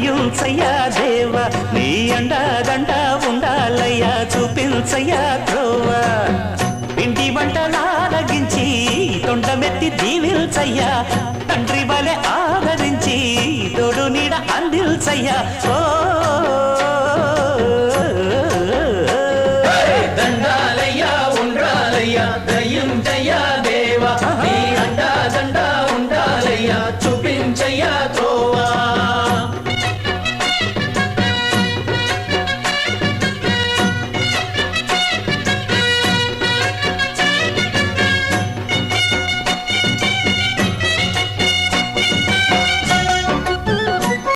కరుణించయ్యా దేవ నీ అండదండ ఉండాలయ్యా చూపించయ్యా త్రోవ పిండి వంటలారగించి తొండమెత్తి దీవిల్చయ్యా తండ్రి వలె ఆదరించి తోడు నీడ అందిల్చయ్యా ఓ